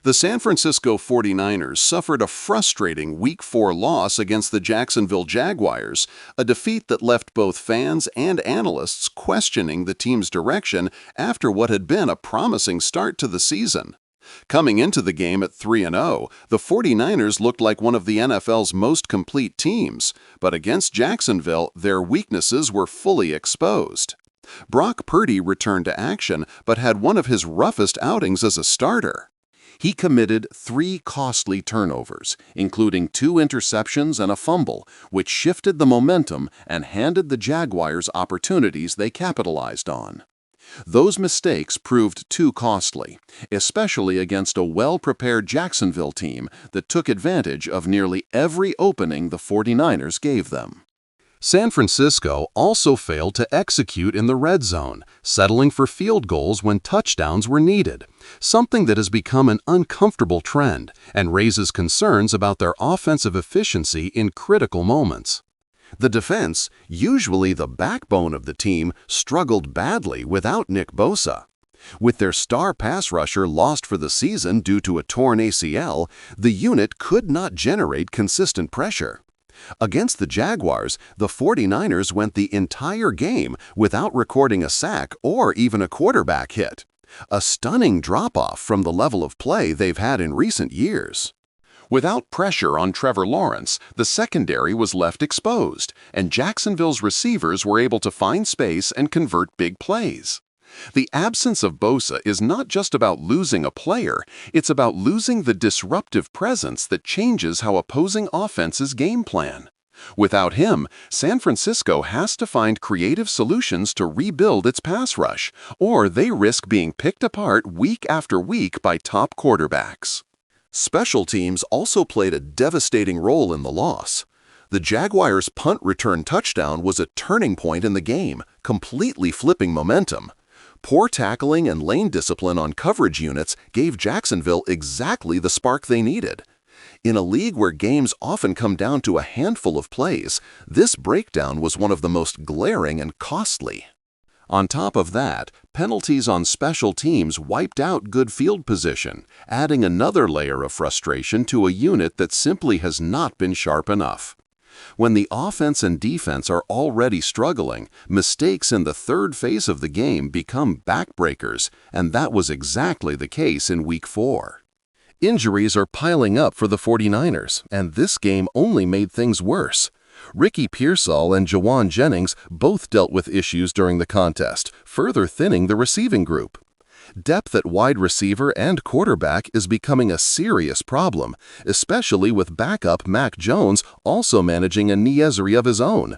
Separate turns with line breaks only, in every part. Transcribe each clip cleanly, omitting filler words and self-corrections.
The San Francisco 49ers suffered a frustrating Week 4 loss against the Jacksonville Jaguars, a defeat that left both fans and analysts questioning the team's direction after what had been a promising start to the season. Coming into the game at 3-0, the 49ers looked like one of the NFL's most complete teams, but against Jacksonville, their weaknesses were fully exposed. Brock Purdy returned to action, but had one of his roughest outings as a starter. He committed 3 costly turnovers, including 2 interceptions and a fumble, which shifted the momentum and handed the Jaguars opportunities they capitalized on. Those mistakes proved too costly, especially against a well-prepared Jacksonville team that took advantage of nearly every opening the 49ers gave them. San Francisco also failed to execute in the red zone, settling for field goals when touchdowns were needed, something that has become an uncomfortable trend and raises concerns about their offensive efficiency in critical moments. The defense, usually the backbone of the team, struggled badly without Nick Bosa. With their star pass rusher lost for the season due to a torn ACL, the unit could not generate consistent pressure. Against the Jaguars, the 49ers went the entire game without recording a sack or even a quarterback hit, a stunning drop-off from the level of play they've had in recent years. Without pressure on Trevor Lawrence, the secondary was left exposed, and Jacksonville's receivers were able to find space and convert big plays. The absence of Bosa is not just about losing a player, it's about losing the disruptive presence that changes how opposing offenses game plan. Without him, San Francisco has to find creative solutions to rebuild its pass rush, or they risk being picked apart week after week by top quarterbacks. Special teams also played a devastating role in the loss. The Jaguars' punt return touchdown was a turning point in the game, completely flipping momentum. Poor tackling and lane discipline on coverage units gave Jacksonville exactly the spark they needed. In a league where games often come down to a handful of plays, this breakdown was one of the most glaring and costly. On top of that, penalties on special teams wiped out good field position, adding another layer of frustration to a unit that simply has not been sharp enough. When the offense and defense are already struggling, mistakes in the third phase of the game become backbreakers, and that was exactly the case in Week 4. Injuries are piling up for the 49ers, and this game only made things worse. Ricky Pearsall and Jawan Jennings both dealt with issues during the contest, further thinning the receiving group. Depth at wide receiver and quarterback is becoming a serious problem, especially with backup Mac Jones also managing a knee injury of his own.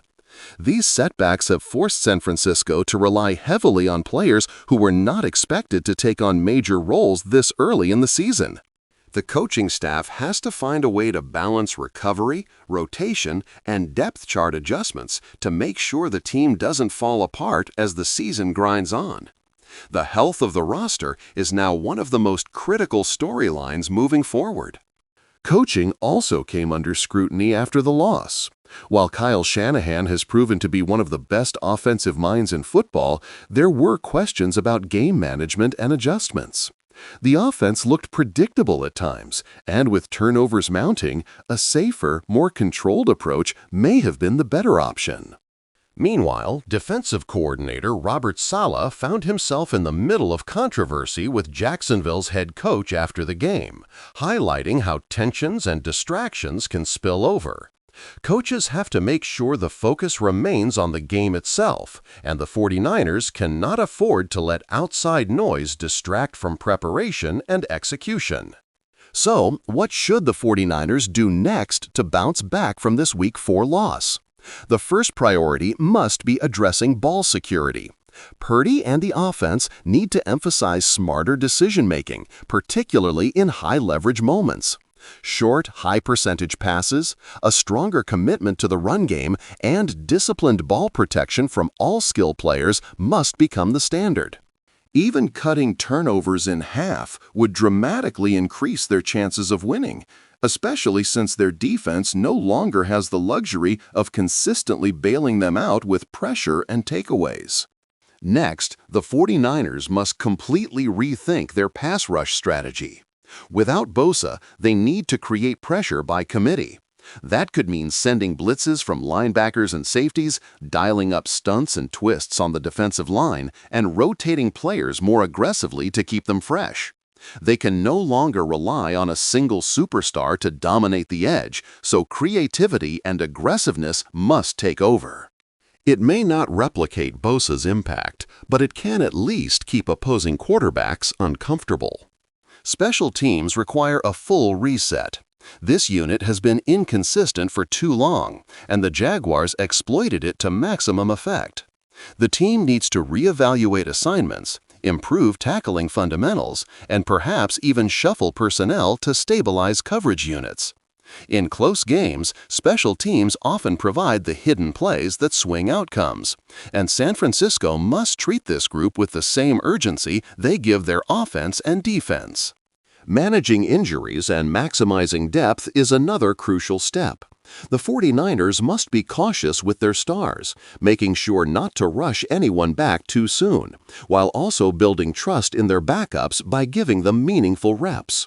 These setbacks have forced San Francisco to rely heavily on players who were not expected to take on major roles this early in the season. The coaching staff has to find a way to balance recovery, rotation, and depth chart adjustments to make sure the team doesn't fall apart as the season grinds on. The health of the roster is now one of the most critical storylines moving forward. Coaching also came under scrutiny after the loss. While Kyle Shanahan has proven to be one of the best offensive minds in football, there were questions about game management and adjustments. The offense looked predictable at times, and with turnovers mounting, a safer, more controlled approach may have been the better option. Meanwhile, defensive coordinator Robert Saleh found himself in the middle of controversy with Jacksonville's head coach after the game, highlighting how tensions and distractions can spill over. Coaches have to make sure the focus remains on the game itself, and the 49ers cannot afford to let outside noise distract from preparation and execution. So, what should the 49ers do next to bounce back from this Week 4 loss? The first priority must be addressing ball security. Purdy and the offense need to emphasize smarter decision-making, particularly in high-leverage moments. Short, high-percentage passes, a stronger commitment to the run game, and disciplined ball protection from all skill players must become the standard. Even cutting turnovers in half would dramatically increase their chances of winning, especially since their defense no longer has the luxury of consistently bailing them out with pressure and takeaways. Next, the 49ers must completely rethink their pass rush strategy. Without Bosa, they need to create pressure by committee. That could mean sending blitzes from linebackers and safeties, dialing up stunts and twists on the defensive line, and rotating players more aggressively to keep them fresh. They can no longer rely on a single superstar to dominate the edge, so creativity and aggressiveness must take over. It may not replicate Bosa's impact, but it can at least keep opposing quarterbacks uncomfortable. Special teams require a full reset. This unit has been inconsistent for too long, and the Jaguars exploited it to maximum effect. The team needs to reevaluate assignments, improve tackling fundamentals, and perhaps even shuffle personnel to stabilize coverage units. In close games, special teams often provide the hidden plays that swing outcomes, and San Francisco must treat this group with the same urgency they give their offense and defense. Managing injuries and maximizing depth is another crucial step. The 49ers must be cautious with their stars, making sure not to rush anyone back too soon, while also building trust in their backups by giving them meaningful reps.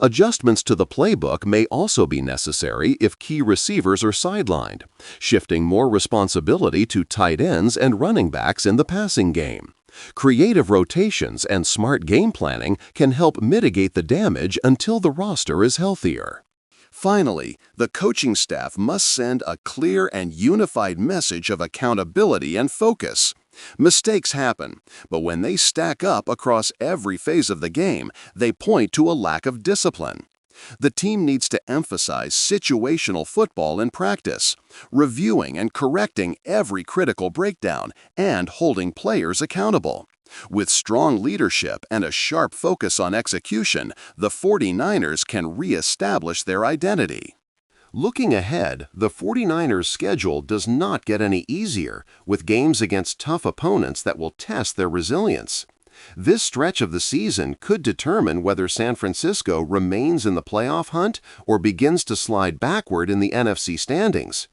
Adjustments to the playbook may also be necessary if key receivers are sidelined, shifting more responsibility to tight ends and running backs in the passing game. Creative rotations and smart game planning can help mitigate the damage until the roster is healthier. Finally, the coaching staff must send a clear and unified message of accountability and focus. Mistakes happen, but when they stack up across every phase of the game, they point to a lack of discipline. The team needs to emphasize situational football in practice, reviewing and correcting every critical breakdown, and holding players accountable. With strong leadership and a sharp focus on execution, the 49ers can re-establish their identity. Looking ahead, the 49ers' schedule does not get any easier, with games against tough opponents that will test their resilience. This stretch of the season could determine whether San Francisco remains in the playoff hunt or begins to slide backward in the NFC standings.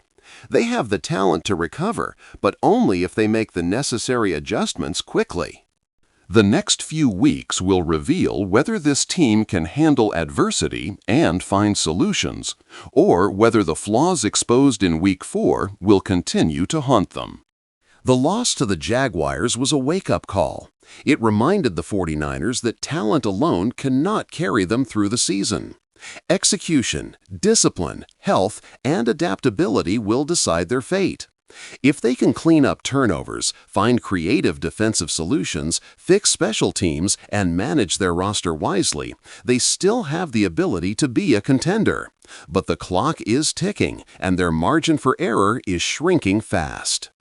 They have the talent to recover, but only if they make the necessary adjustments quickly. The next few weeks will reveal whether this team can handle adversity and find solutions, or whether the flaws exposed in Week 4 will continue to haunt them. The loss to the Jaguars was a wake-up call. It reminded the 49ers that talent alone cannot carry them through the season. Execution, discipline, health, and adaptability will decide their fate. If they can clean up turnovers, find creative defensive solutions, fix special teams, and manage their roster wisely, they still have the ability to be a contender. But the clock is ticking, and their margin for error is shrinking fast.